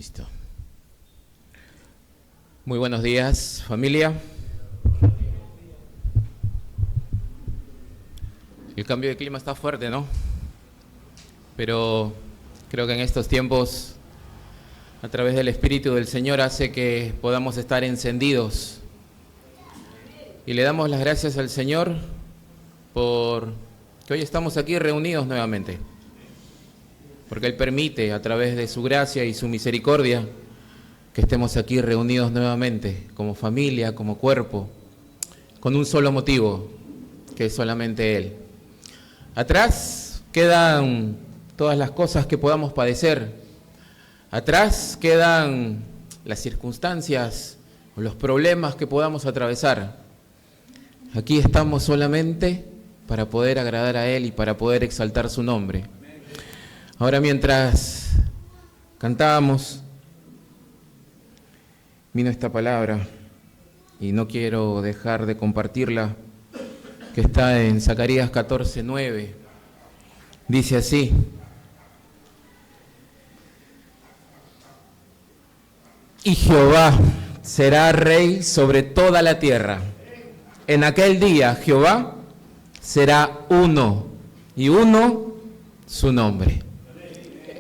Listo. Muy buenos días, familia. El cambio de clima está fuerte, ¿no? Pero creo que en estos tiempos, a través del Espíritu del Señor, hace que podamos estar encendidos. Y le damos las gracias al Señor por que hoy estamos aquí reunidos nuevamente. Porque Él permite, a través de su gracia y su misericordia, que estemos aquí reunidos nuevamente, como familia, como cuerpo, con un solo motivo, que es solamente Él. Atrás quedan todas las cosas que podamos padecer. Atrás quedan las circunstancias o los problemas que podamos atravesar. Aquí estamos solamente para poder agradar a Él y para poder exaltar su nombre. Ahora, mientras cantábamos, vino esta palabra y no quiero dejar de compartirla, que está en Zacarías 14:9. Dice así: y Jehová será rey sobre toda la tierra. En aquel día Jehová será uno, y uno su nombre.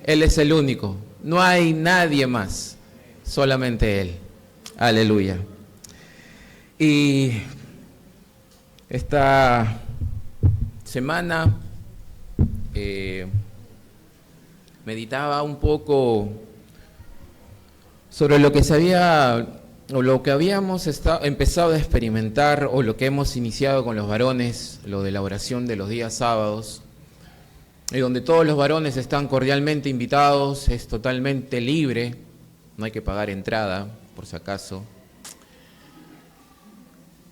Él es el único, no hay nadie más, solamente Él. Aleluya. Y esta semana meditaba un poco sobre lo que lo que habíamos empezado a experimentar, o lo que hemos iniciado con los varones, lo de la oración de los días sábados, y donde todos los varones están cordialmente invitados, es totalmente libre, no hay que pagar entrada, por si acaso.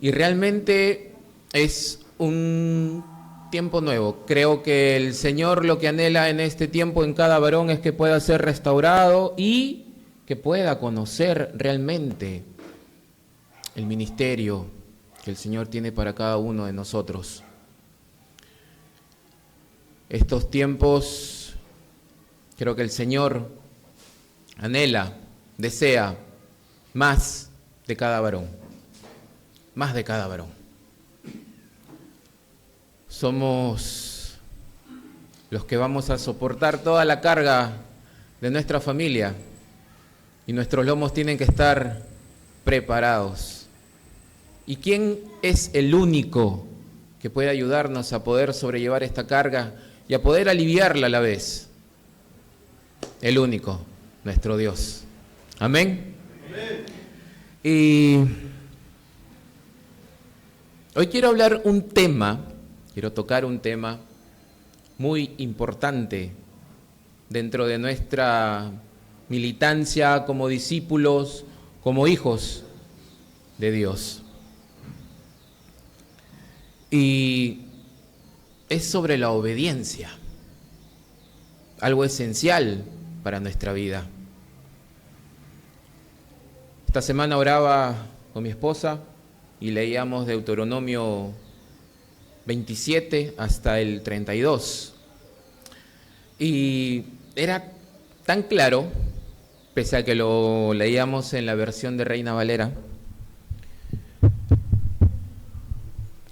Y realmente es un tiempo nuevo. Creo que el Señor lo que anhela en este tiempo en cada varón es que pueda ser restaurado y que pueda conocer realmente el ministerio que el Señor tiene para cada uno de nosotros. Estos tiempos, creo que el Señor anhela, desea más de cada varón, más de cada varón. Somos los que vamos a soportar toda la carga de nuestra familia y nuestros lomos tienen que estar preparados. ¿Y quién es el único que puede ayudarnos a poder sobrellevar esta carga y a poder aliviarla a la vez? El único, nuestro Dios. Amén. Amén. Y hoy quiero tocar un tema muy importante dentro de nuestra militancia como discípulos, como hijos de Dios. Y es sobre la obediencia, algo esencial para nuestra vida. Esta semana oraba con mi esposa y leíamos Deuteronomio 27 hasta el 32. Y era tan claro, pese a que lo leíamos en la versión de Reina Valera,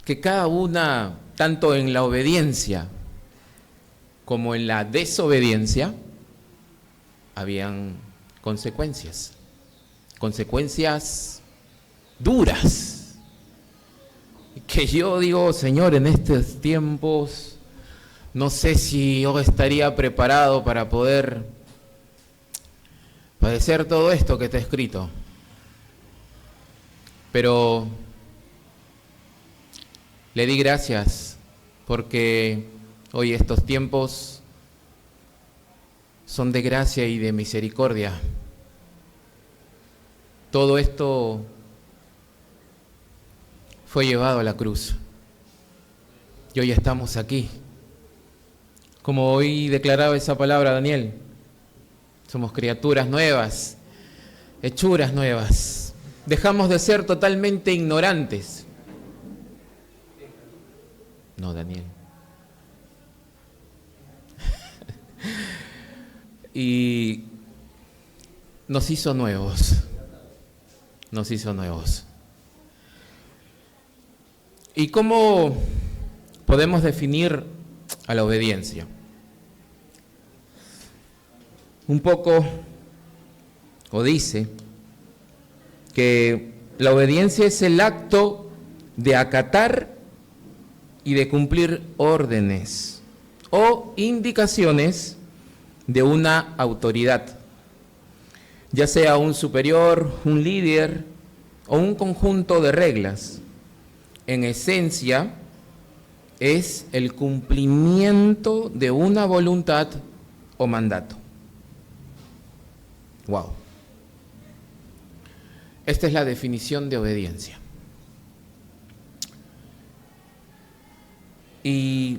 que cada una, tanto en la obediencia como en la desobediencia, habían consecuencias duras, que yo digo, Señor, en estos tiempos no sé si yo estaría preparado para poder padecer todo esto que está escrito. Pero le di gracias porque hoy estos tiempos son de gracia y de misericordia. Todo esto fue llevado a la cruz y hoy estamos aquí. Como hoy declaraba esa palabra Daniel, somos criaturas nuevas, hechuras nuevas. Dejamos de ser totalmente ignorantes. No, Daniel. Y nos hizo nuevos. Nos hizo nuevos. ¿Y cómo podemos definir a la obediencia? Un poco, o dice, que la obediencia es el acto de acatar y de cumplir órdenes o indicaciones de una autoridad, ya sea un superior, un líder o un conjunto de reglas. En esencia, es el cumplimiento de una voluntad o mandato. Wow. Esta es la definición de obediencia. Y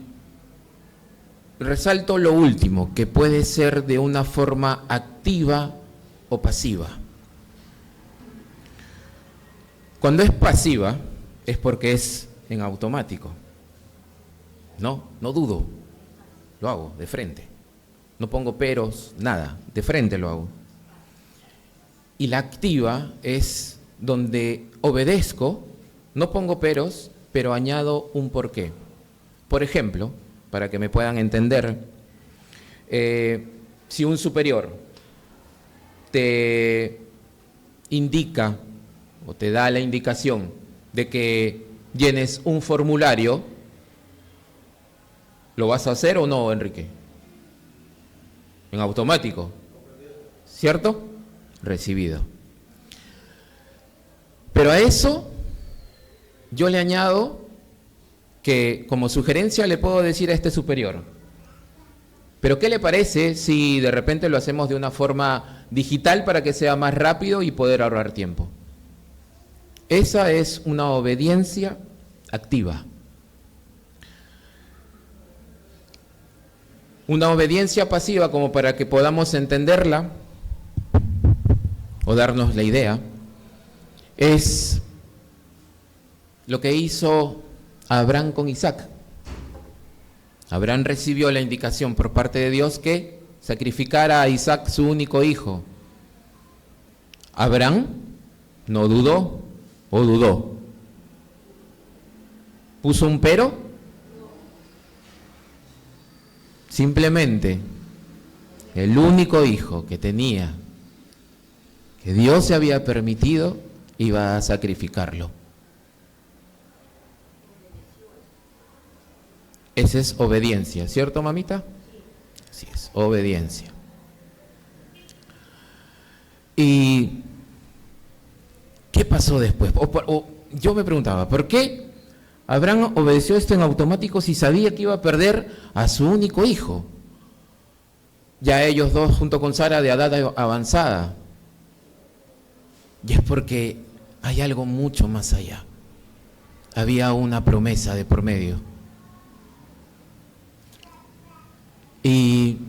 resalto lo último, que puede ser de una forma activa o pasiva. Cuando es pasiva, es porque es en automático. No dudo, lo hago de frente. No pongo peros, nada, de frente lo hago. Y la activa es donde obedezco, no pongo peros, pero añado un porqué. Por ejemplo, para que me puedan entender, si un superior te indica o te da la indicación de que llenes un formulario, ¿lo vas a hacer o no, Enrique? En automático, ¿cierto? Recibido. Pero a eso yo le añado que como sugerencia le puedo decir a este superior, pero ¿qué le parece si de repente lo hacemos de una forma digital para que sea más rápido y poder ahorrar tiempo? Esa es una obediencia activa. Una obediencia pasiva, como para que podamos entenderla o darnos la idea, es lo que hizo Abraham con Isaac. Abraham recibió la indicación por parte de Dios que sacrificara a Isaac, su único hijo. Abraham no dudó o dudó. ¿Puso un pero? Simplemente el único hijo que tenía, que Dios se había permitido, iba a sacrificarlo. Esa es obediencia, ¿cierto, mamita? Así es, obediencia. ¿Y qué pasó después? Yo me preguntaba, ¿por qué Abraham obedeció esto en automático si sabía que iba a perder a su único hijo? Ya ellos dos, junto con Sara, de edad avanzada. Y es porque hay algo mucho más allá. Había una promesa de por medio. Y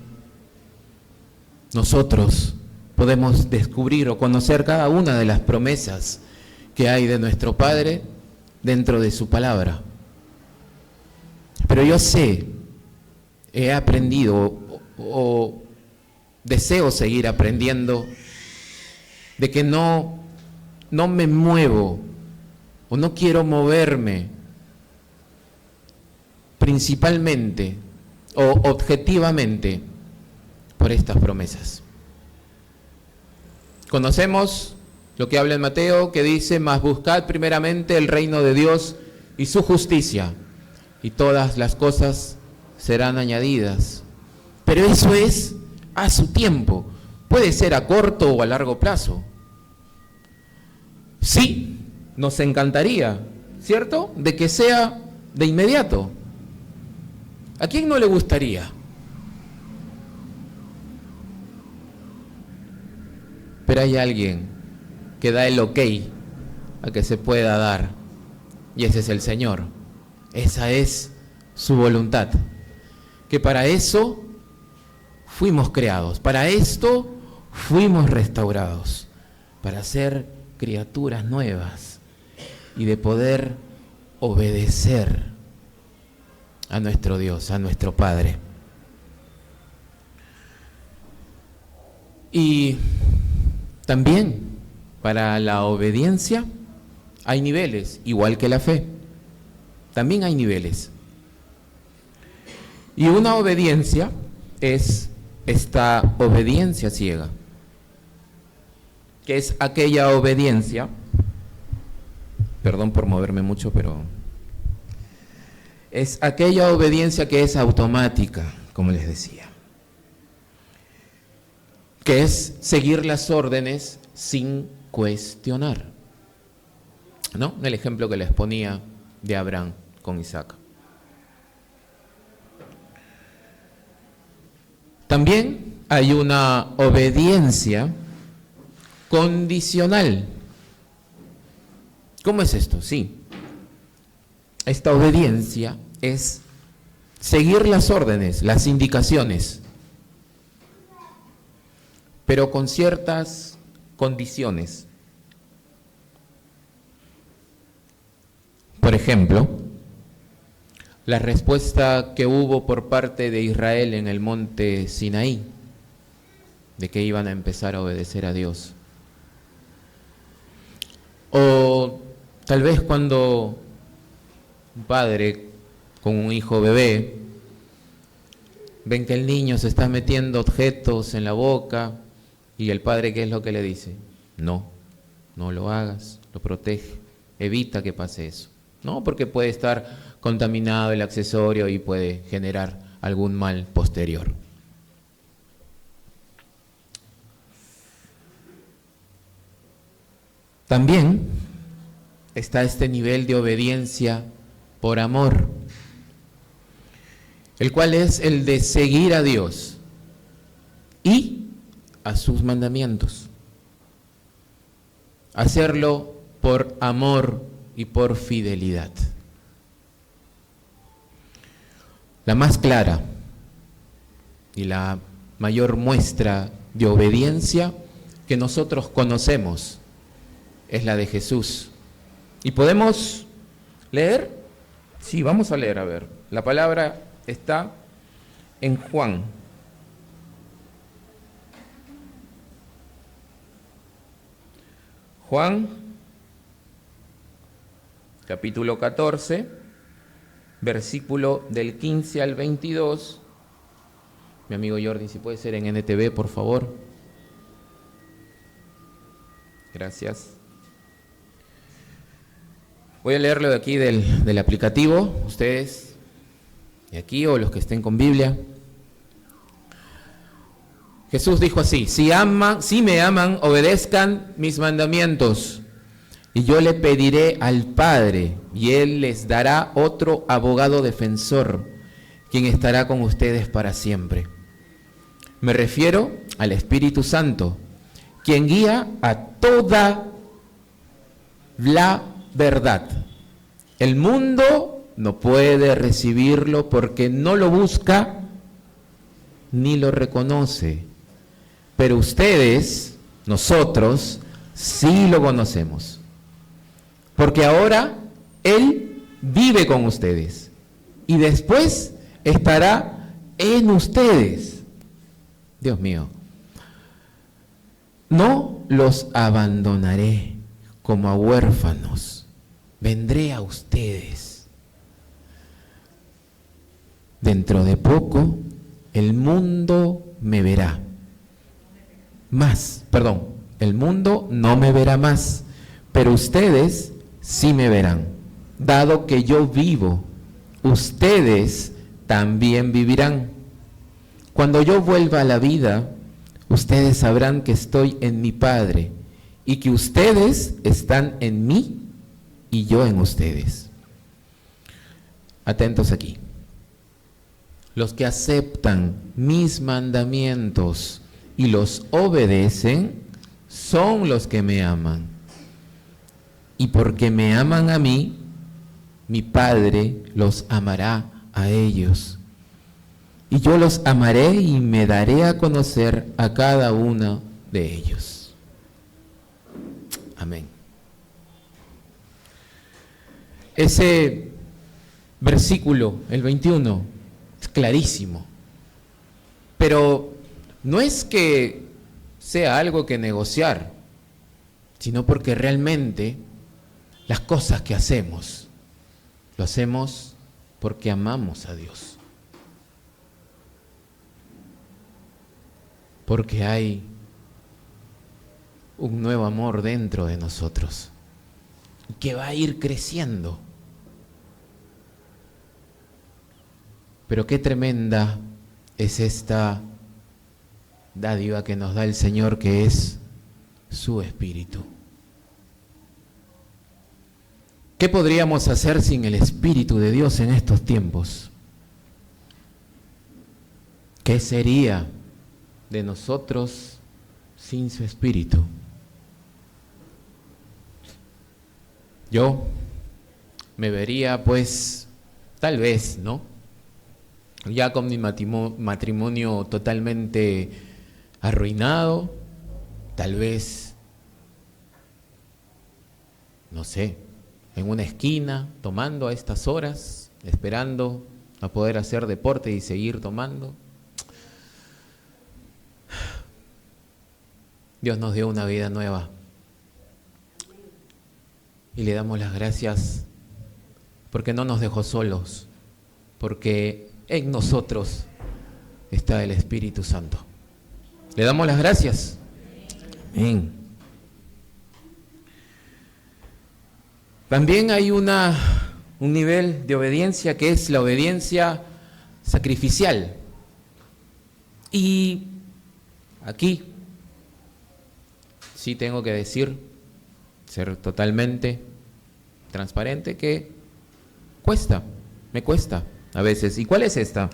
nosotros podemos descubrir o conocer cada una de las promesas que hay de nuestro Padre dentro de su palabra. Pero yo sé, he aprendido o deseo seguir aprendiendo de que no me muevo o no quiero moverme principalmente o objetivamente por estas promesas. Conocemos lo que habla en Mateo, que dice: mas buscad primeramente el reino de Dios y su justicia, y todas las cosas serán añadidas. Pero eso es a su tiempo, puede ser a corto o a largo plazo. Sí, nos encantaría, ¿cierto?, de que sea de inmediato. ¿A quién no le gustaría? Pero hay alguien que da el ok a que se pueda dar, y ese es el Señor. Esa es su voluntad, que para eso fuimos creados, para esto fuimos restaurados, para ser criaturas nuevas y de poder obedecer a nuestro Dios, a nuestro Padre. Y También para la obediencia hay niveles, igual que la fe. También hay niveles. Y una obediencia es esta obediencia ciega, que es aquella obediencia, perdón por moverme mucho, pero es aquella obediencia que es automática, como les decía, que es seguir las órdenes sin cuestionar, ¿no? El ejemplo que les ponía de Abraham con Isaac. También hay una obediencia condicional. ¿Cómo es esto? Sí. Esta obediencia es seguir las órdenes, las indicaciones, pero con ciertas condiciones. Por ejemplo, la respuesta que hubo por parte de Israel en el monte Sinaí, de que iban a empezar a obedecer a Dios. O tal vez cuando un padre con un hijo bebé ven que el niño se está metiendo objetos en la boca y el padre, ¿qué es lo que le dice? No lo hagas, lo protege, evita que pase eso. No, porque puede estar contaminado el accesorio y puede generar algún mal posterior. También está este nivel de obediencia por amor, el cual es el de seguir a Dios y a sus mandamientos. Hacerlo por amor y por fidelidad. La más clara y la mayor muestra de obediencia que nosotros conocemos es la de Jesús. ¿Y podemos leer? Sí, vamos a leer, a ver. La palabra está en Juan. Juan, capítulo 14, versículo del 15 al 22. Mi amigo Jordi, si puede ser en NTV, por favor. Gracias. Voy a leerlo de aquí del aplicativo, ustedes de aquí o los que estén con Biblia. Jesús dijo así: si me aman, obedezcan mis mandamientos, y yo le pediré al Padre, y Él les dará otro abogado defensor, quien estará con ustedes para siempre. Me refiero al Espíritu Santo, quien guía a toda la verdad. El mundo no puede recibirlo porque no lo busca ni lo reconoce. Pero ustedes, nosotros, sí lo conocemos. Porque ahora Él vive con ustedes y después estará en ustedes. Dios mío, no los abandonaré como a huérfanos, vendré a ustedes. Dentro de poco el mundo me verá más, el mundo no me verá más, pero ustedes sí me verán. Dado que yo vivo, ustedes también vivirán. Cuando yo vuelva a la vida, ustedes sabrán que estoy en mi Padre y que ustedes están en mí y yo en ustedes. Atentos aquí. Los que aceptan mis mandamientos y los obedecen son los que me aman. Y porque me aman a mí, mi Padre los amará a ellos. Y yo los amaré y me daré a conocer a cada uno de ellos. Amén. Ese versículo, el 21, es clarísimo. Pero no es que sea algo que negociar. sino porque realmente las cosas que hacemos, lo hacemos porque amamos a Dios. Porque hay un nuevo amor dentro de nosotros que va a ir creciendo. Pero qué tremenda es esta dádiva que nos da el Señor, que es su Espíritu. ¿Qué podríamos hacer sin el Espíritu de Dios en estos tiempos? ¿Qué sería de nosotros sin su Espíritu? Yo me vería, pues, tal vez, ¿no?, ya con mi matrimonio totalmente arruinado, tal vez, no sé, en una esquina, tomando a estas horas, esperando a poder hacer deporte y seguir tomando. Dios nos dio una vida nueva y le damos las gracias porque no nos dejó solos, porque en nosotros está el Espíritu Santo. Le damos las gracias. Amén. También hay un nivel de obediencia que es la obediencia sacrificial. Y aquí sí tengo que decir, ser totalmente transparente, que me cuesta a veces. ¿Y cuál es esta?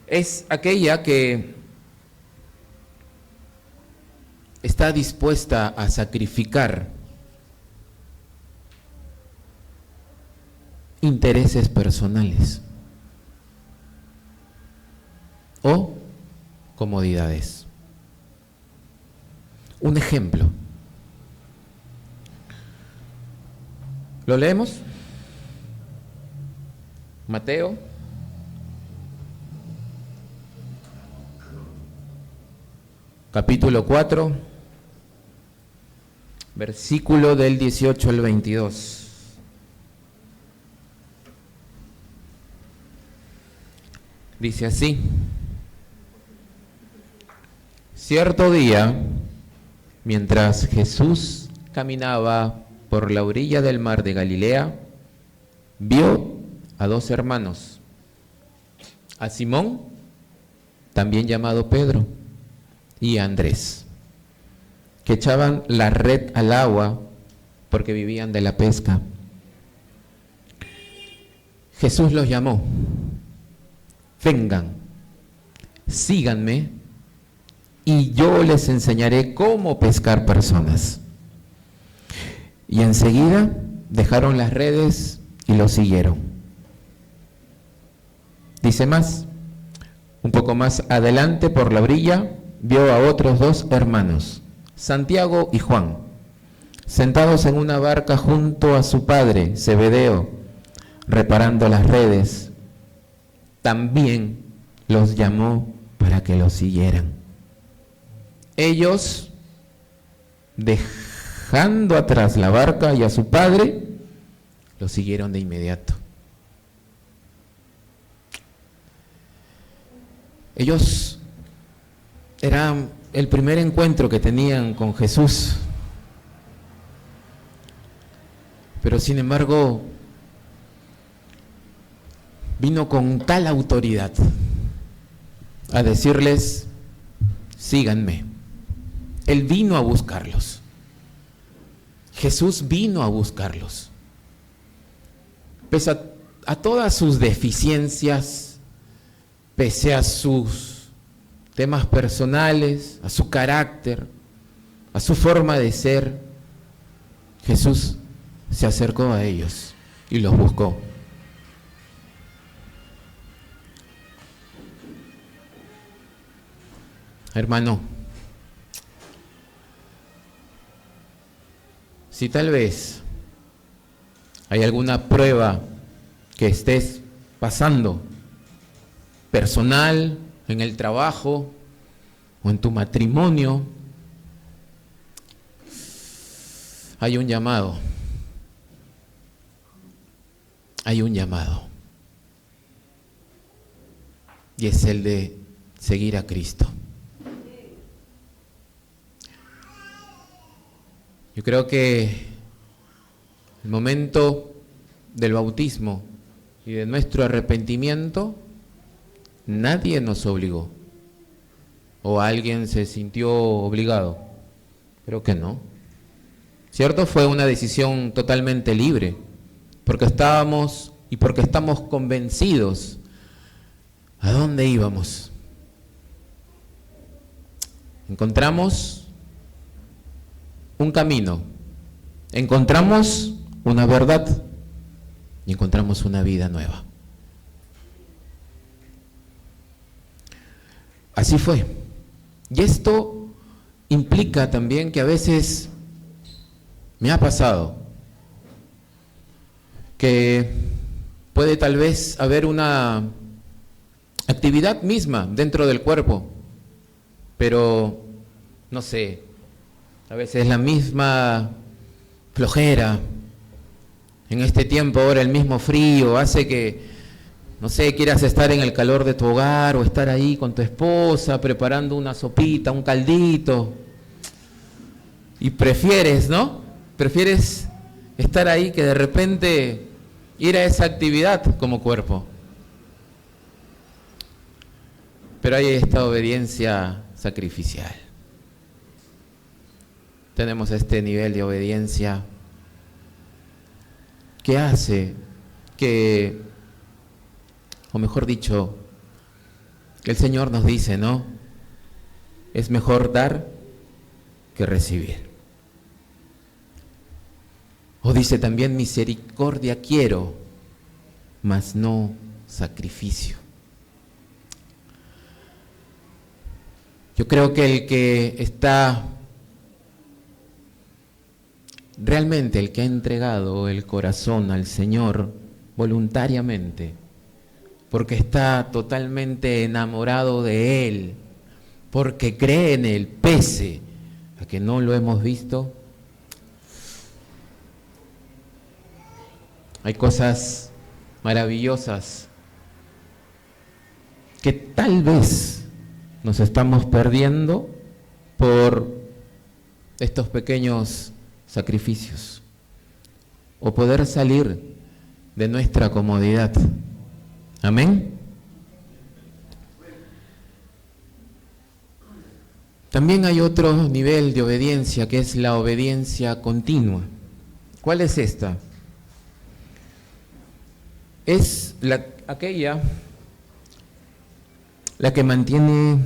Es aquella que está dispuesta a sacrificar intereses personales o comodidades. Un ejemplo. ¿Lo leemos? Mateo capítulo 4, versículo del 18 al 22. Dice así: cierto día, mientras Jesús caminaba por la orilla del mar de Galilea, vio a dos hermanos, a Simón, también llamado Pedro, y a Andrés, que echaban la red al agua porque vivían de la pesca. Jesús los llamó: vengan, síganme, y yo les enseñaré cómo pescar personas. Y enseguida dejaron las redes y lo siguieron. Dice más, un poco más adelante por la orilla, vio a otros dos hermanos, Santiago y Juan, sentados en una barca junto a su padre, Zebedeo, reparando las redes. También los llamó para que lo siguieran. Ellos, dejando atrás la barca y a su padre, lo siguieron de inmediato. Ellos eran el primer encuentro que tenían con Jesús, pero sin embargo vino con tal autoridad a decirles: síganme. Él vino a buscarlos. Jesús vino a buscarlos. Pese a todas sus deficiencias, pese a sus temas personales, a su carácter, a su forma de ser, Jesús se acercó a ellos y los buscó. Hermano, si tal vez hay alguna prueba que estés pasando, personal, en el trabajo o en tu matrimonio, hay un llamado. Hay un llamado. Y es el de seguir a Cristo. Yo creo que el momento del bautismo y de nuestro arrepentimiento, nadie nos obligó. ¿O alguien se sintió obligado? Creo que no. ¿Cierto? Fue una decisión totalmente libre, porque estábamos y porque estamos convencidos a dónde íbamos. Encontramos un camino, encontramos una verdad y encontramos una vida nueva. Así fue. Y esto implica también que a veces me ha pasado que puede tal vez haber una actividad misma dentro del cuerpo, pero no sé, a veces la misma flojera, en este tiempo ahora el mismo frío hace que, no sé, quieras estar en el calor de tu hogar o estar ahí con tu esposa preparando una sopita, un caldito, y prefieres, ¿no? Prefieres estar ahí que de repente ir a esa actividad como cuerpo. Pero hay esta obediencia sacrificial. Tenemos este nivel de obediencia que hace que, o mejor dicho, el Señor nos dice, ¿no? Es mejor dar que recibir. O dice también, misericordia quiero, mas no sacrificio. Yo creo que el que está realmente, el que ha entregado el corazón al Señor voluntariamente, porque está totalmente enamorado de Él, porque cree en Él, pese a que no lo hemos visto, hay cosas maravillosas que tal vez nos estamos perdiendo por estos pequeños sacrificios, o poder salir de nuestra comodidad. Amén. También hay otro nivel de obediencia, que es la obediencia continua. ¿Cuál es esta? Es aquella la que mantiene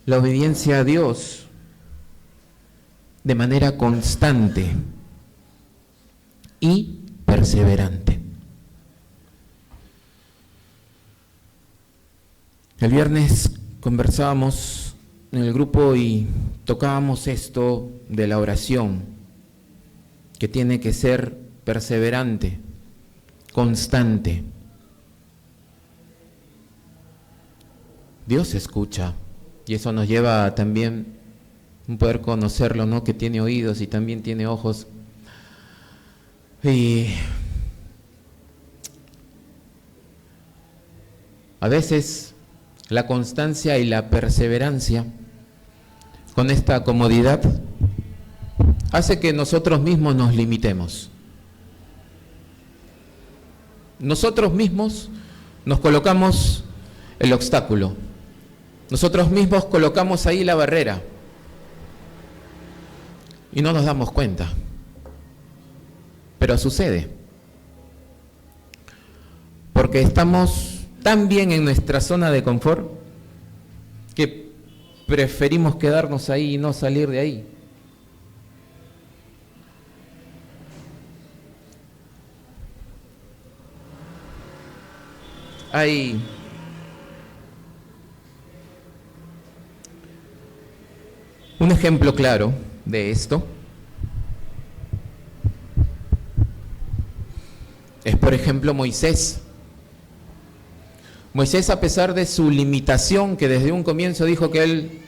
la obediencia a Dios de manera constante y perseverante. El viernes conversábamos en el grupo y tocábamos esto de la oración, que tiene que ser perseverante, constante. Dios escucha, y eso nos lleva a también poder conocerlo, ¿no? Que tiene oídos y también tiene ojos. Y a veces la constancia y la perseverancia con esta comodidad hace que nosotros mismos nos limitemos. Nosotros mismos nos colocamos el obstáculo. Nosotros mismos colocamos ahí la barrera y no nos damos cuenta, pero sucede, porque estamos tan bien en nuestra zona de confort que preferimos quedarnos ahí y no salir de ahí. Hay un ejemplo claro de esto. Es, por ejemplo, Moisés. Moisés, a pesar de su limitación, que desde un comienzo dijo que él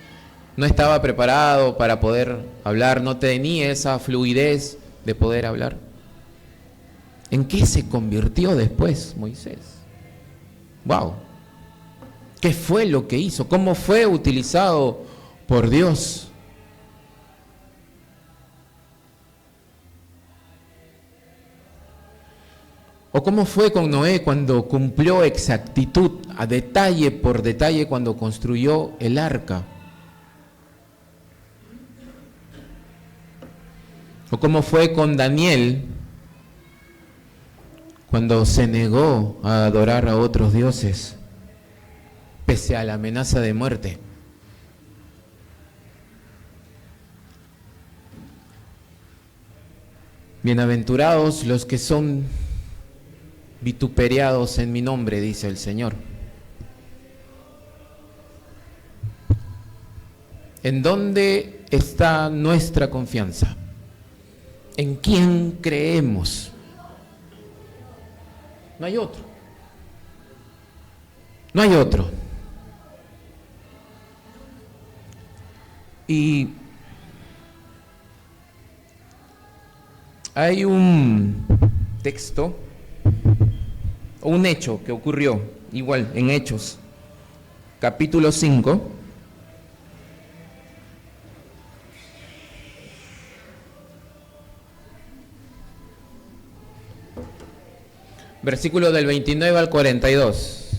no estaba preparado para poder hablar, no tenía esa fluidez de poder hablar. ¿En qué se convirtió después Moisés? ¡Wow! ¿Qué fue lo que hizo? ¿Cómo fue utilizado por Dios? ¿O cómo fue con Noé cuando cumplió exactitud, a detalle por detalle, cuando construyó el arca? ¿O cómo fue con Daniel cuando se negó a adorar a otros dioses, pese a la amenaza de muerte? Bienaventurados los que son vituperiados en mi nombre, dice el Señor. ¿En dónde está nuestra confianza? ¿En quién creemos? No hay otro. No hay otro. Y hay un texto, o un hecho que ocurrió, igual en Hechos, capítulo 5, versículo del 29 al 42.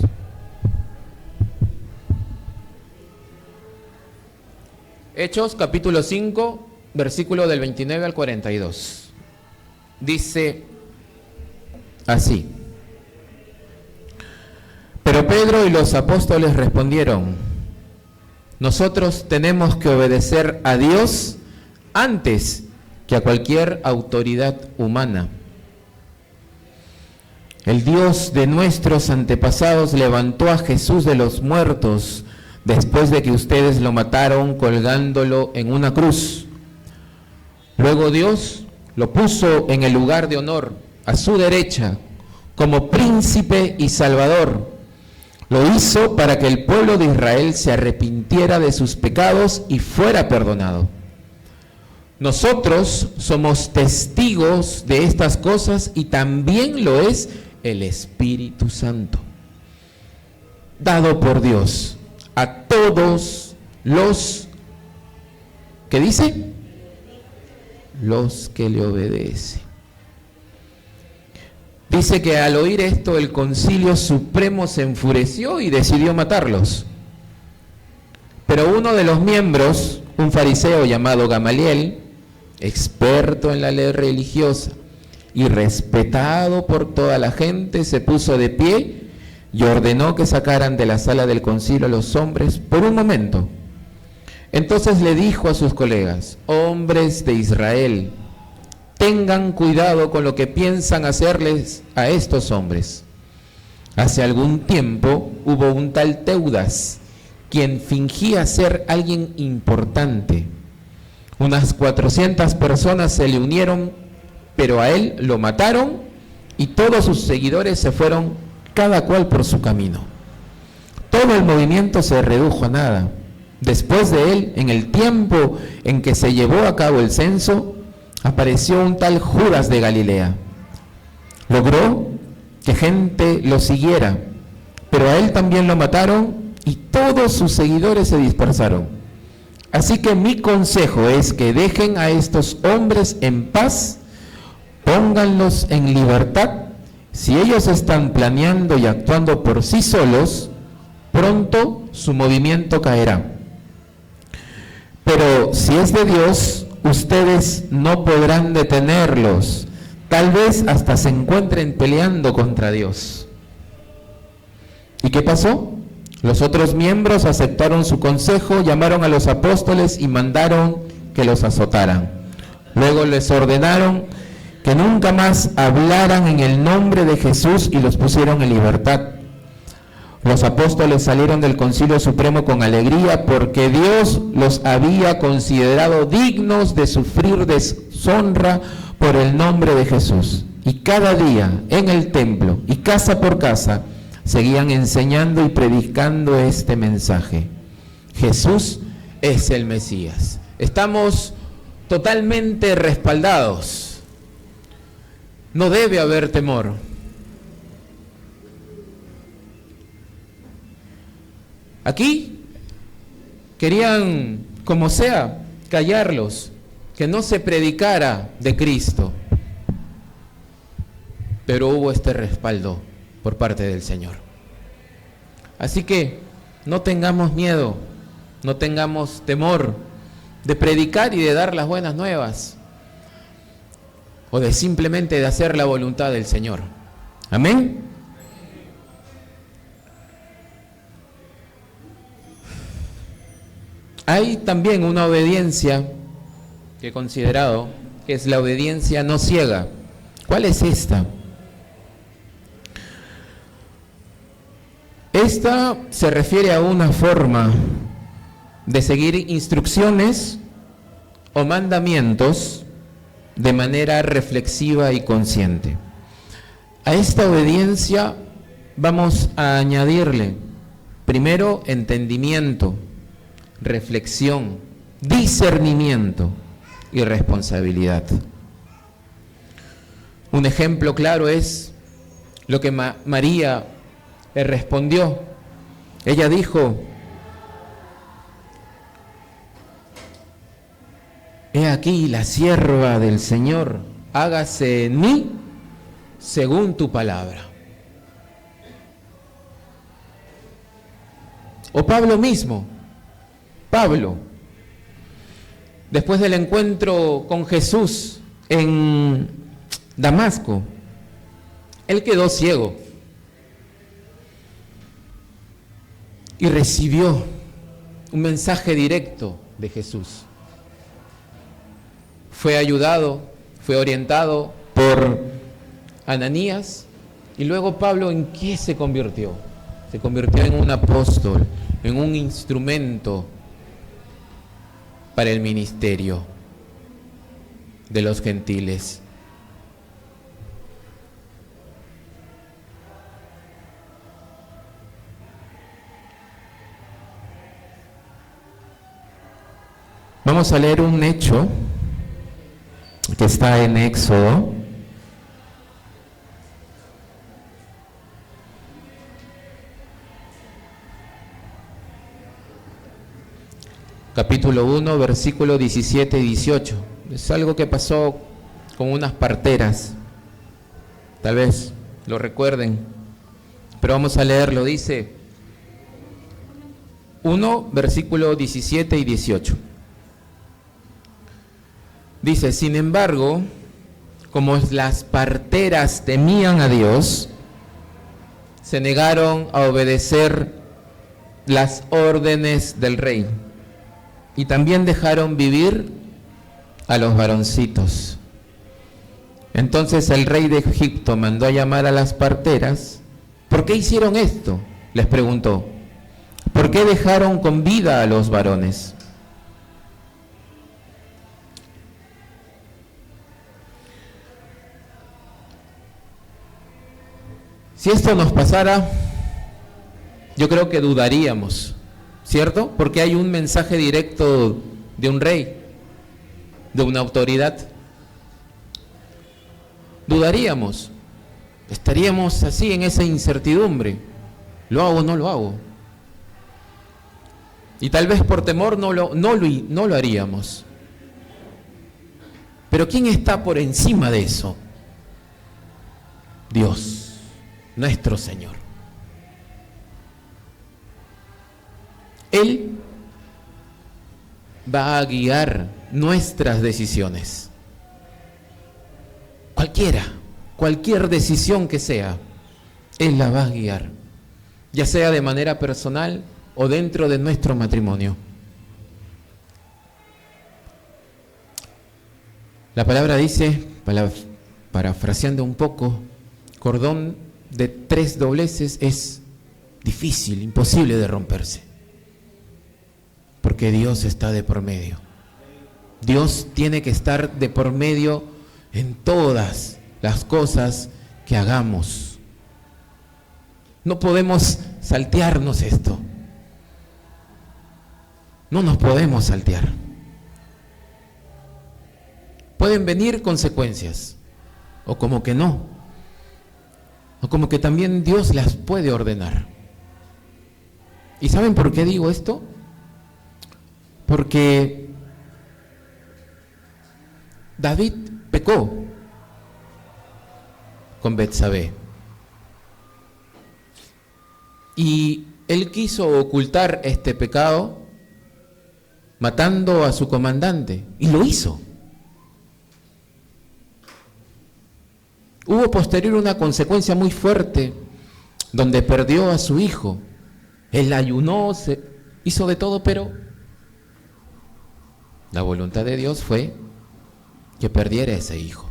Hechos, capítulo 5, versículo del 29 al 42. Dice así: Pero Pedro y los apóstoles respondieron: nosotros tenemos que obedecer a Dios antes que a cualquier autoridad humana. El Dios de nuestros antepasados levantó a Jesús de los muertos después de que ustedes lo mataron colgándolo en una cruz. Luego Dios lo puso en el lugar de honor, a su derecha, como príncipe y salvador. Lo hizo para que el pueblo de Israel se arrepintiera de sus pecados y fuera perdonado. Nosotros somos testigos de estas cosas y también lo es el Espíritu Santo, dado por Dios a todos los, ¿qué dice? Los que le obedecen. Dice que al oír esto el Concilio Supremo se enfureció y decidió matarlos. Pero uno de los miembros, un fariseo llamado Gamaliel, experto en la ley religiosa y respetado por toda la gente, se puso de pie y ordenó que sacaran de la sala del concilio a los hombres por un momento. Entonces le dijo a sus colegas: hombres de Israel, tengan cuidado con lo que piensan hacerles a estos hombres. Hace algún tiempo hubo un tal Teudas, quien fingía ser alguien importante. Unas 400 personas se le unieron, pero a él lo mataron y todos sus seguidores se fueron, cada cual por su camino. Todo el movimiento se redujo a nada. Después de él, en el tiempo en que se llevó a cabo el censo, apareció un tal Judas de Galilea. Logró que gente lo siguiera, pero a él también lo mataron y todos sus seguidores se dispersaron. Así que mi consejo es que dejen a estos hombres en paz, pónganlos en libertad. Si ellos están planeando y actuando por sí solos, pronto su movimiento caerá. Pero si es de Dios, ustedes no podrán detenerlos. Tal vez hasta se encuentren peleando contra Dios. ¿Y qué pasó? Los otros miembros aceptaron su consejo, llamaron a los apóstoles y mandaron que los azotaran. Luego les ordenaron que nunca más hablaran en el nombre de Jesús y los pusieron en libertad. Los apóstoles salieron del Concilio Supremo con alegría porque Dios los había considerado dignos de sufrir deshonra por el nombre de Jesús. Y cada día en el templo y casa por casa seguían enseñando y predicando este mensaje: Jesús es el Mesías. Estamos totalmente respaldados. No debe haber temor. Aquí querían, como sea, callarlos, que no se predicara de Cristo. Pero hubo este respaldo por parte del Señor. Así que no tengamos miedo, no tengamos temor de predicar y de dar las buenas nuevas, o de simplemente de hacer la voluntad del Señor. Amén. Hay también una obediencia que he considerado que es la obediencia no ciega. ¿Cuál es esta? Esta se refiere a una forma de seguir instrucciones o mandamientos de manera reflexiva y consciente. A esta obediencia vamos a añadirle primero entendimiento, reflexión, discernimiento y responsabilidad. Un ejemplo claro es lo que María respondió. Ella dijo: he aquí la sierva del Señor, hágase en mí según tu palabra. O Pablo mismo, después del encuentro con Jesús en Damasco, él quedó ciego y recibió un mensaje directo de Jesús. Fue ayudado, fue orientado por Ananías, y luego Pablo, ¿en qué se convirtió? Se convirtió en un apóstol, en un instrumento para el ministerio de los gentiles. Vamos a leer un hecho que está en Éxodo. Capítulo 1, versículo 17 y 18. Es algo que pasó con unas parteras. Tal vez lo recuerden, pero vamos a leerlo. Dice 1, versículo 17 y 18. Dice: sin embargo, como las parteras temían a Dios, se negaron a obedecer las órdenes del rey, y también dejaron vivir a los varoncitos. Entonces el rey de Egipto mandó a llamar a las parteras. ¿Por qué hicieron esto?, les preguntó. ¿Por qué dejaron con vida a los varones? Si esto nos pasara, yo creo que dudaríamos, ¿cierto? Porque hay un mensaje directo de un rey, de una autoridad. Dudaríamos, estaríamos así en esa incertidumbre. ¿Lo hago o no lo hago? Y tal vez por temor no lo haríamos. Pero ¿quién está por encima de eso? Dios, nuestro Señor. Él va a guiar nuestras decisiones. Cualquier decisión que sea, Él la va a guiar, ya sea de manera personal o dentro de nuestro matrimonio. La palabra dice, parafraseando un poco, cordón de 3 dobleces es difícil, imposible de romperse, porque Dios está de por medio. Dios tiene que estar de por medio en todas las cosas que hagamos. No podemos saltearnos esto. no nos podemos saltear. Pueden venir consecuencias, o como que no, o como que también Dios las puede ordenar. ¿Y saben por qué digo esto? Porque David pecó con Betsabé y él quiso ocultar este pecado matando a su comandante, y lo hizo. Hubo posterior una consecuencia muy fuerte, donde perdió a su hijo. Él ayunó, hizo de todo, pero la voluntad de Dios fue que perdiera ese hijo.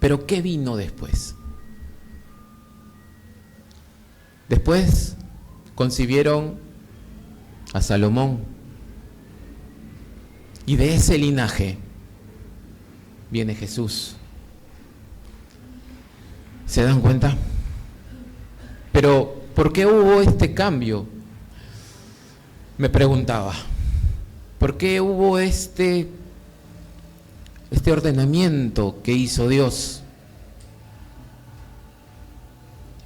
Pero ¿qué vino después? Después concibieron a Salomón, y de ese linaje viene Jesús. ¿Se dan cuenta? Pero ¿por qué hubo este cambio? Me preguntaba. ¿Por qué hubo este ordenamiento que hizo Dios?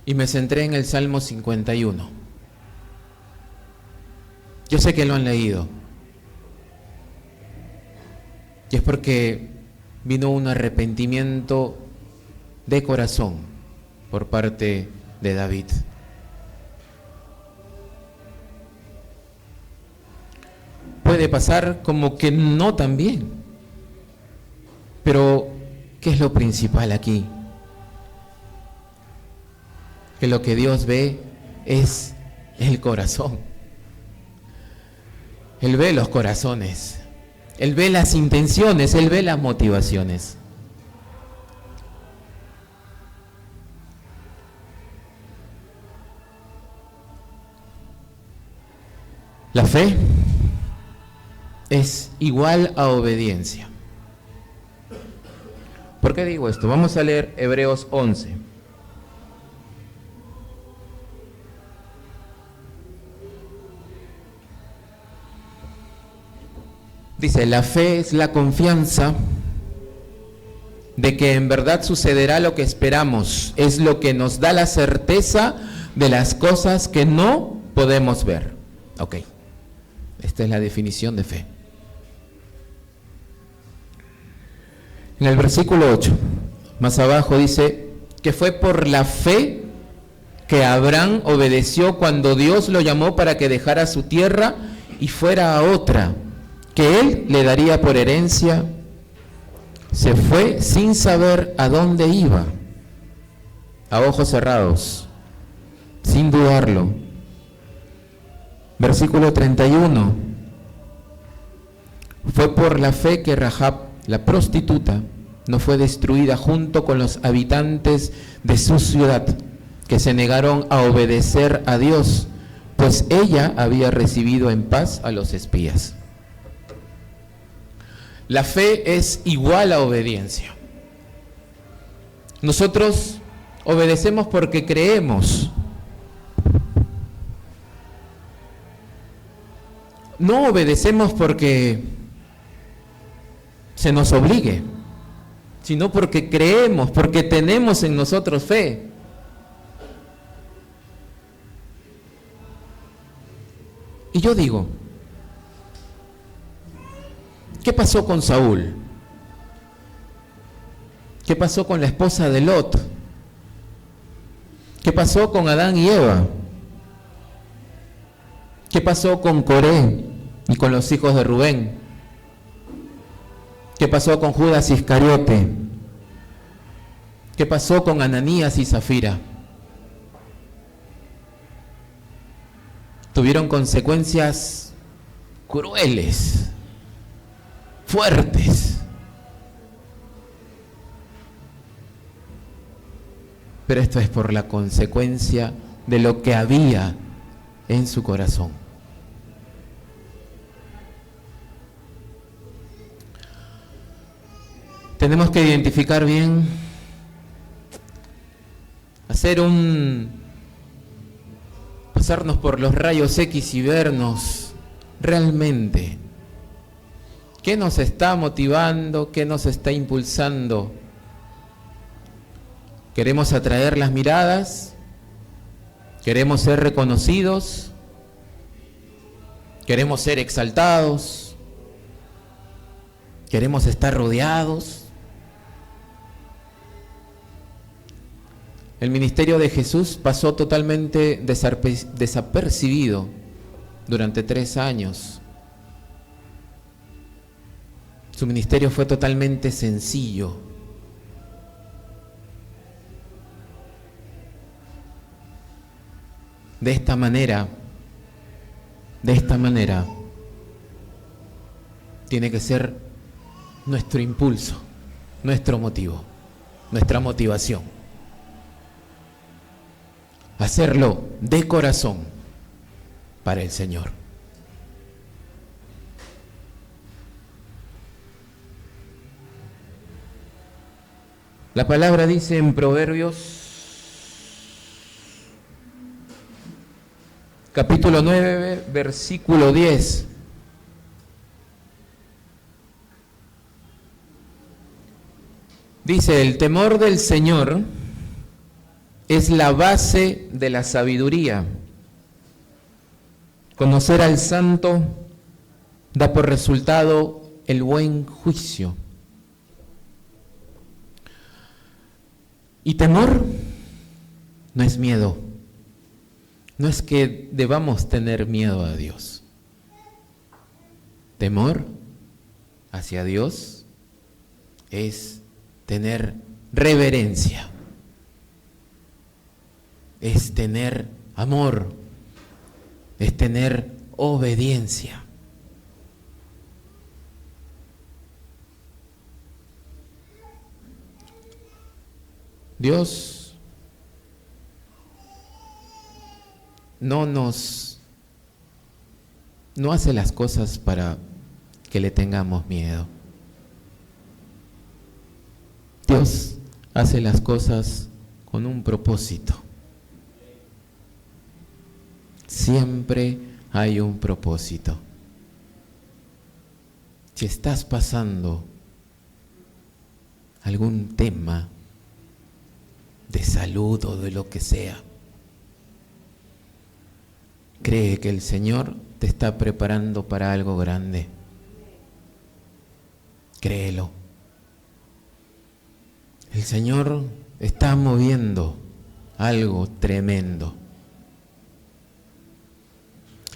Y me centré en el Salmo 51. Yo sé que lo han leído. Y es porque vino un arrepentimiento de corazón por parte de David. Puede pasar como que no también. Pero, ¿qué es lo principal aquí? Que lo que Dios ve es el corazón. Él ve los corazones. Él ve las intenciones. Él ve las motivaciones. La fe es igual a obediencia. ¿Por qué digo esto? Vamos a leer Hebreos 11. Dice, la fe es la confianza de que en verdad sucederá lo que esperamos. Es lo que nos da la certeza de las cosas que no podemos ver. Ok. Esta es la definición de fe. En el versículo 8, más abajo dice que fue por la fe que Abraham obedeció cuando Dios lo llamó para que dejara su tierra y fuera a otra, que él le daría por herencia. Se fue sin saber a dónde iba, a ojos cerrados, sin dudarlo. Versículo 31. Fue por la fe que Rahab, la prostituta, no fue destruida junto con los habitantes de su ciudad, que se negaron a obedecer a Dios, pues ella había recibido en paz a los espías. La fe es igual a obediencia. Nosotros obedecemos porque creemos. No obedecemos porque se nos obligue, sino porque creemos, porque tenemos en nosotros fe. Y yo digo, ¿qué pasó con Saúl? ¿Qué pasó con la esposa de Lot? ¿Qué pasó con Adán y Eva? ¿Qué pasó con Coré y con los hijos de Rubén? ¿Qué pasó con Judas Iscariote? ¿Qué pasó con Ananías y Zafira? Tuvieron consecuencias crueles, fuertes. Pero esto es por la consecuencia de lo que había en su corazón. Tenemos que identificar bien, pasarnos por los rayos X y vernos realmente? ¿Qué nos está motivando? ¿Qué nos está impulsando? ¿Queremos atraer las miradas? ¿Queremos ser reconocidos? ¿Queremos ser exaltados? ¿Queremos estar rodeados? El ministerio de Jesús pasó totalmente desapercibido durante 3 años. Su ministerio fue totalmente sencillo. De esta manera, tiene que ser nuestro impulso, nuestro motivo, nuestra motivación. Hacerlo de corazón para el Señor. La palabra dice en Proverbios capítulo 9, versículo 10. Dice, el temor del Señor es la base de la sabiduría. Conocer al Santo da por resultado el buen juicio. Y temor no es miedo. No es que debamos tener miedo a Dios. Temor hacia Dios es tener reverencia, es tener amor, es tener obediencia. Dios no hace las cosas para que le tengamos miedo. Dios hace las cosas con un propósito. Siempre hay un propósito. Si estás pasando algún tema de salud o de lo que sea, cree que el Señor te está preparando para algo grande. Créelo. El Señor está moviendo algo tremendo.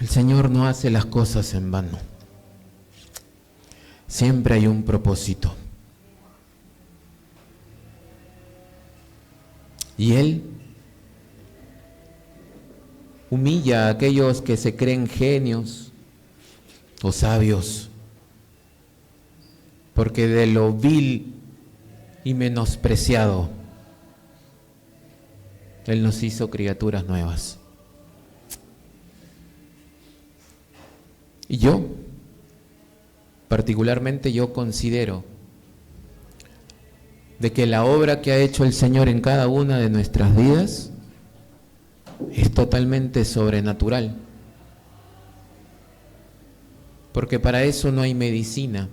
El Señor no hace las cosas en vano. Siempre hay un propósito. Y Él humilla a aquellos que se creen genios o sabios, porque de lo vil y menospreciado Él nos hizo criaturas nuevas. Y yo, particularmente yo considero de que la obra que ha hecho el Señor en cada una de nuestras vidas es totalmente sobrenatural. Porque para eso no hay medicina,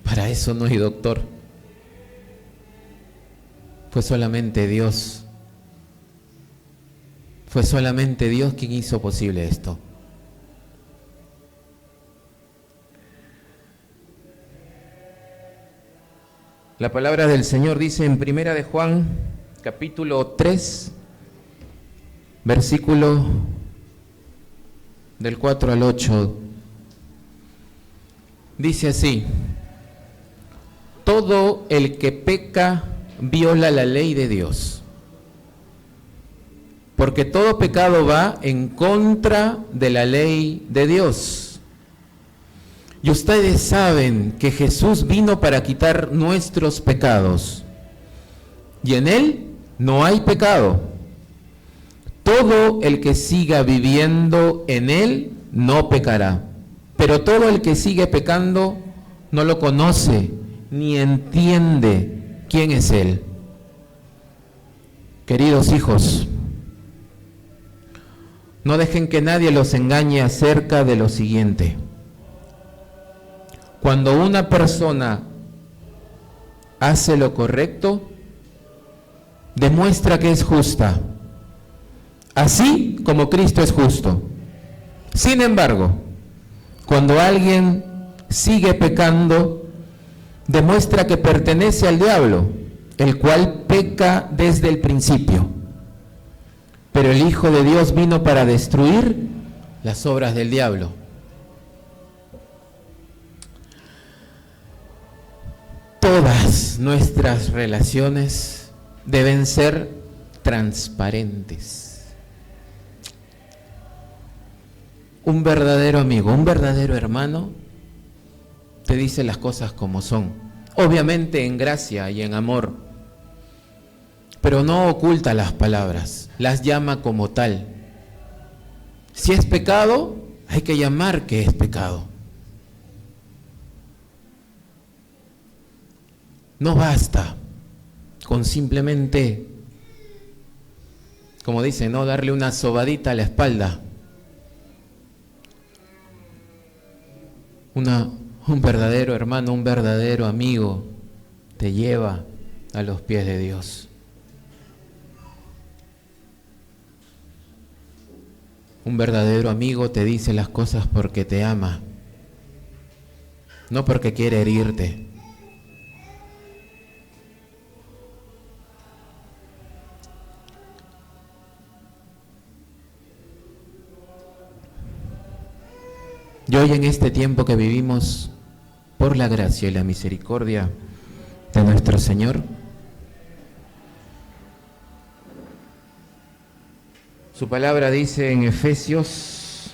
para eso no hay doctor. Fue solamente Dios. Fue solamente Dios quien hizo posible esto. La palabra del Señor dice en Primera de Juan, capítulo 3, versículo del 4 al 8. Dice así: todo el que peca viola la ley de Dios, porque todo pecado va en contra de la ley de Dios. Y ustedes saben que Jesús vino para quitar nuestros pecados, y en Él no hay pecado. Todo el que siga viviendo en Él no pecará, pero todo el que sigue pecando no lo conoce ni entiende quién es Él. Queridos hijos, No dejen que nadie los engañe acerca de lo siguiente. Cuando una persona hace lo correcto, demuestra que es justa, así como Cristo es justo. Sin embargo, cuando alguien sigue pecando, demuestra que pertenece al diablo, el cual peca desde el principio. Pero el Hijo de Dios vino para destruir las obras del diablo. Todas nuestras relaciones deben ser transparentes. Un verdadero amigo, un verdadero hermano, te dice las cosas como son, obviamente en gracia y en amor, pero no oculta las palabras, las llama como tal. Si es pecado, hay que llamar que es pecado. No basta con simplemente, como dicen, ¿no?, darle una sobadita a la espalda. Un verdadero hermano, un verdadero amigo te lleva a los pies de Dios. Un verdadero amigo te dice las cosas porque te ama, no porque quiere herirte. Y hoy, en este tiempo que vivimos, por la gracia y la misericordia de nuestro Señor, su palabra dice en Efesios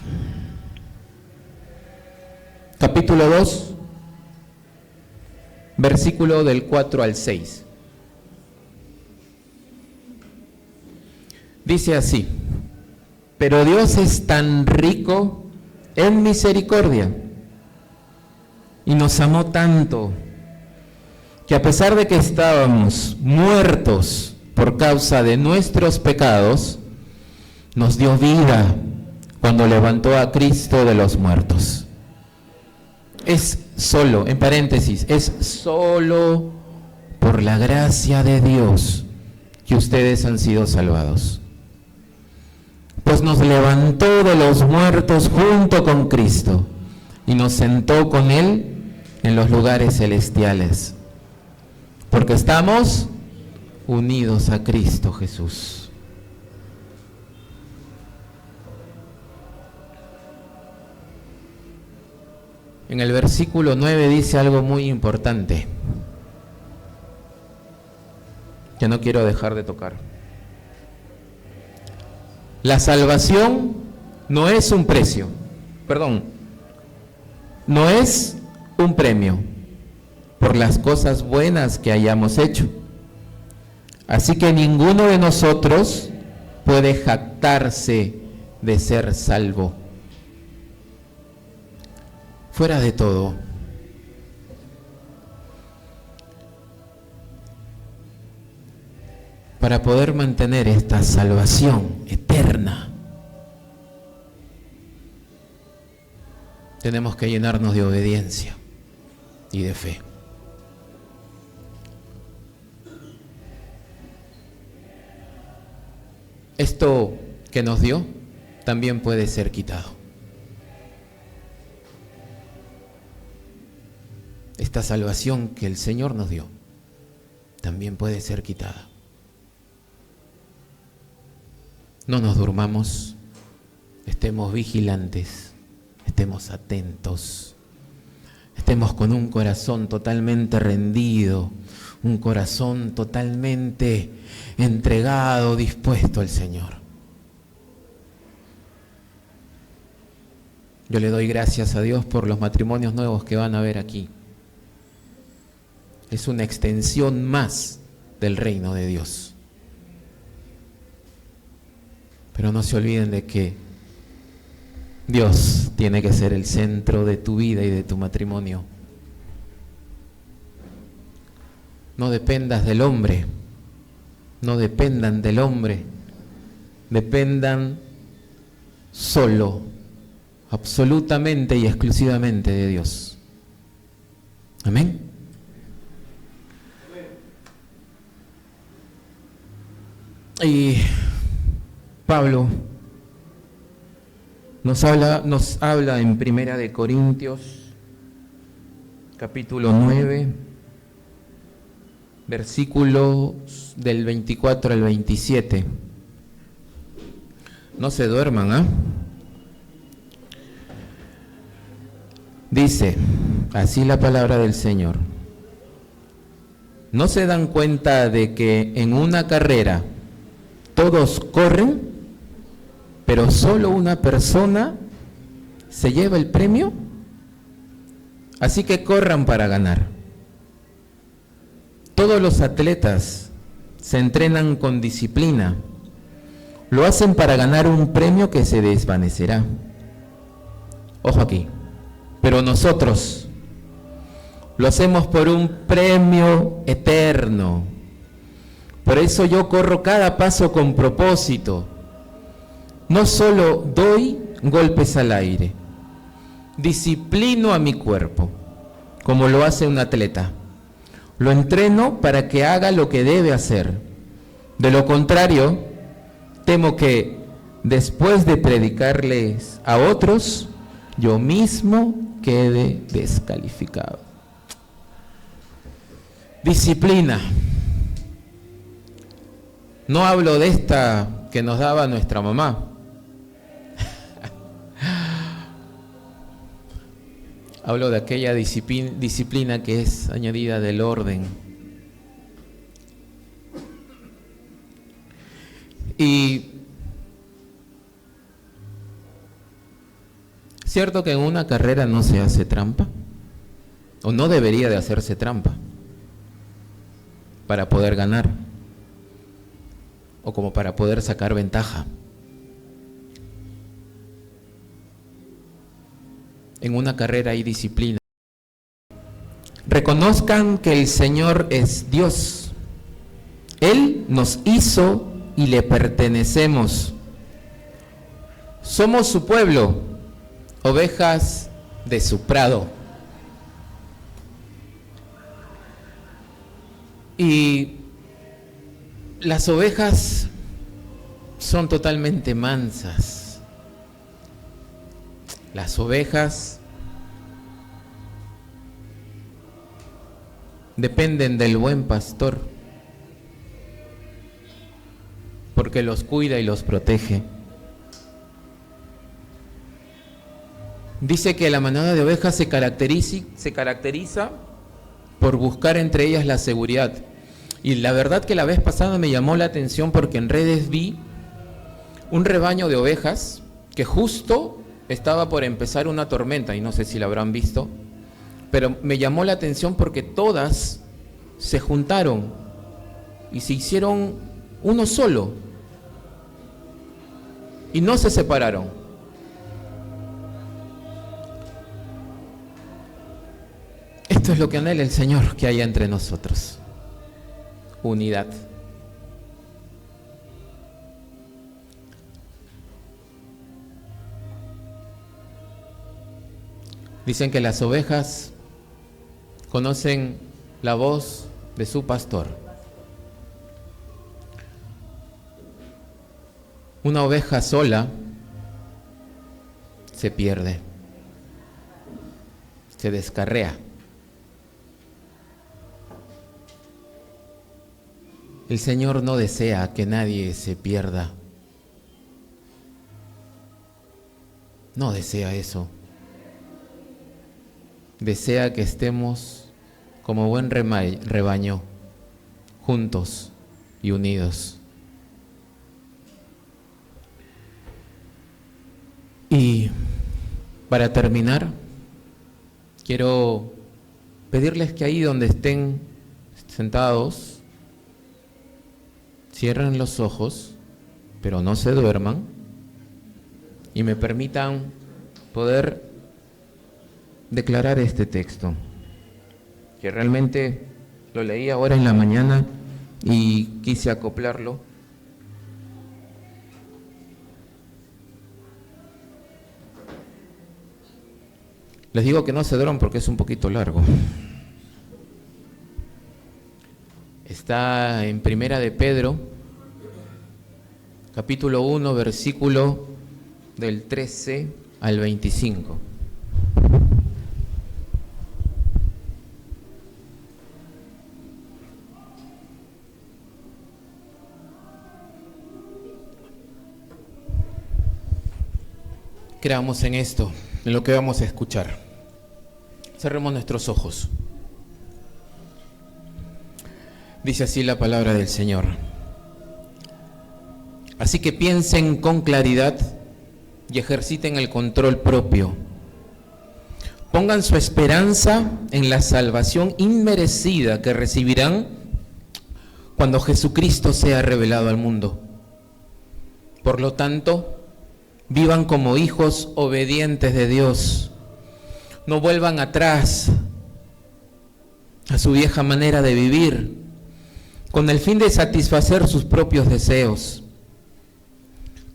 capítulo 2, versículo del 4 al 6. Dice así: pero Dios es tan rico en misericordia y nos amó tanto que, a pesar de que estábamos muertos por causa de nuestros pecados, nos dio vida cuando levantó a Cristo de los muertos. Es solo, en paréntesis, es solo por la gracia de Dios que ustedes han sido salvados. Pues nos levantó de los muertos junto con Cristo y nos sentó con Él en los lugares celestiales, porque estamos unidos a Cristo Jesús. En el versículo 9 dice algo muy importante que no quiero dejar de tocar. La salvación no es un precio, no es un premio por las cosas buenas que hayamos hecho. Así que ninguno de nosotros puede jactarse de ser salvo. Fuera de todo, para poder mantener esta salvación eterna, tenemos que llenarnos de obediencia y de fe. Esto que nos dio también puede ser quitado. Esta salvación que el Señor nos dio también puede ser quitada. No nos durmamos, estemos vigilantes, estemos atentos, estemos con un corazón totalmente rendido, un corazón totalmente entregado, dispuesto al Señor. Yo le doy gracias a Dios por los matrimonios nuevos que van a ver aquí. Es una extensión más del reino de Dios. Pero no se olviden de que Dios tiene que ser el centro de tu vida y de tu matrimonio. No dependas del hombre, no dependan del hombre, dependan solo, absolutamente y exclusivamente de Dios. Amén. Y Pablo nos habla en Primera de Corintios, capítulo 9, versículos del 24 al 27. No se duerman, ¿ah? Dice así la palabra del Señor. ¿No se dan cuenta de que en una carrera todos corren, pero solo una persona se lleva el premio? Así que corran para ganar. Todos los atletas se entrenan con disciplina. Lo hacen para ganar un premio que se desvanecerá. Ojo aquí. Pero nosotros lo hacemos por un premio eterno. Por eso yo corro cada paso con propósito. No solo doy golpes al aire, disciplino a mi cuerpo, como lo hace un atleta. Lo entreno para que haga lo que debe hacer. De lo contrario, temo que después de predicarles a otros, yo mismo quede descalificado. Disciplina. No hablo de esta que nos daba nuestra mamá. Hablo de aquella disciplina que es añadida del orden. Y cierto que en una carrera no se hace trampa, o no debería de hacerse trampa para poder ganar, o como para poder sacar ventaja. En una carrera hay disciplina. Reconozcan que el Señor es Dios. Él nos hizo y le pertenecemos. Somos su pueblo, ovejas de su prado. Y las ovejas son totalmente mansas. Las ovejas dependen del buen pastor, porque los cuida y los protege. Dice que la manada de ovejas se caracteriza por buscar entre ellas la seguridad. Y la verdad que la vez pasada me llamó la atención porque en redes vi un rebaño de ovejas que justo estaba por empezar una tormenta, y no sé si la habrán visto, pero me llamó la atención porque todas se juntaron y se hicieron uno solo y no se separaron. Esto es lo que anhela el Señor que haya entre nosotros: unidad. Dicen que las ovejas conocen la voz de su pastor. Una oveja sola se pierde, se descarrea. El Señor no desea que nadie se pierda. No desea eso. Desea que estemos como buen rebaño, juntos y unidos. Y para terminar, quiero pedirles que ahí donde estén sentados, cierren los ojos, pero no se duerman, y me permitan poder declarar este texto, que realmente lo leí ahora en la mañana y quise acoplarlo. Les digo que no se duerman porque es un poquito largo. Está en Primera de Pedro, capítulo 1, versículo del 13 al 25. Creamos en esto, en lo que vamos a escuchar. Cerremos nuestros ojos. Dice así la palabra del Señor. Así que piensen con claridad y ejerciten el control propio. Pongan su esperanza en la salvación inmerecida que recibirán cuando Jesucristo sea revelado al mundo. Por lo tanto, vivan como hijos obedientes de Dios. No vuelvan atrás a su vieja manera de vivir, con el fin de satisfacer sus propios deseos.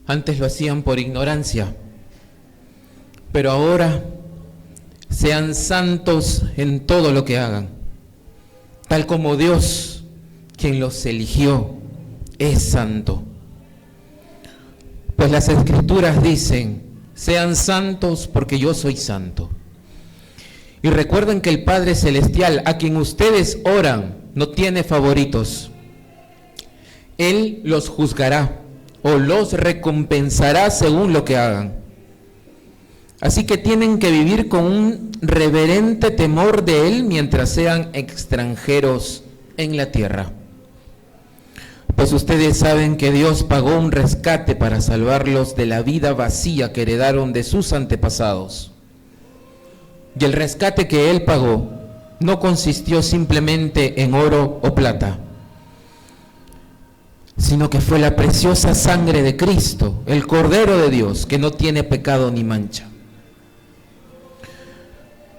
Antes lo hacían por ignorancia, pero ahora sean santos en todo lo que hagan, tal como Dios, quien los eligió, es santo. Pues las Escrituras dicen, sean santos porque yo soy santo. Y recuerden que el Padre Celestial, a quien ustedes oran, no tiene favoritos. Él los juzgará o los recompensará según lo que hagan. Así que tienen que vivir con un reverente temor de Él mientras sean extranjeros en la tierra. Pues ustedes saben que Dios pagó un rescate para salvarlos de la vida vacía que heredaron de sus antepasados. Y el rescate que Él pagó no consistió simplemente en oro o plata, sino que fue la preciosa sangre de Cristo, el Cordero de Dios, que no tiene pecado ni mancha.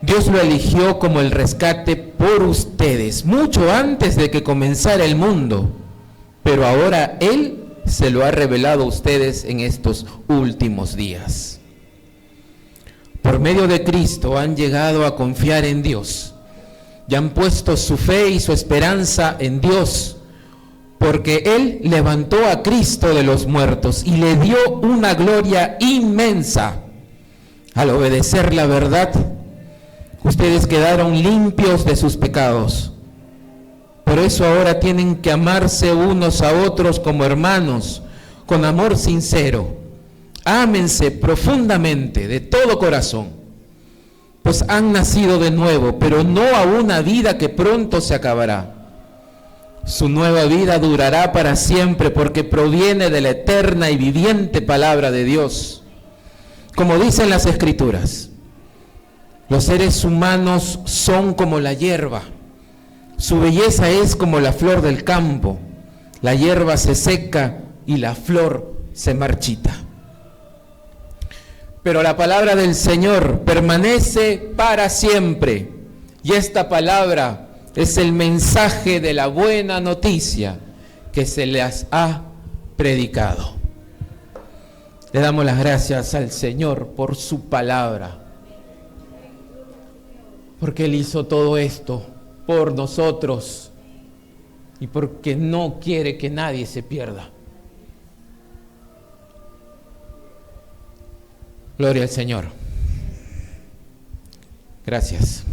Dios lo eligió como el rescate por ustedes, mucho antes de que comenzara el mundo. Pero ahora Él se lo ha revelado a ustedes en estos últimos días. Por medio de Cristo han llegado a confiar en Dios y han puesto su fe y su esperanza en Dios, porque Él levantó a Cristo de los muertos y le dio una gloria inmensa. Al obedecer la verdad, ustedes quedaron limpios de sus pecados. Por eso ahora tienen que amarse unos a otros como hermanos, con amor sincero. Ámense profundamente, de todo corazón, pues han nacido de nuevo, pero no a una vida que pronto se acabará. Su nueva vida durará para siempre porque proviene de la eterna y viviente palabra de Dios. Como dicen las Escrituras, los seres humanos son como la hierba. Su belleza es como la flor del campo. La hierba se seca y la flor se marchita. Pero la palabra del Señor permanece para siempre. Y esta palabra es el mensaje de la buena noticia que se les ha predicado. Le damos las gracias al Señor por su palabra, porque Él hizo todo esto por nosotros y porque no quiere que nadie se pierda. Gloria al Señor. Gracias.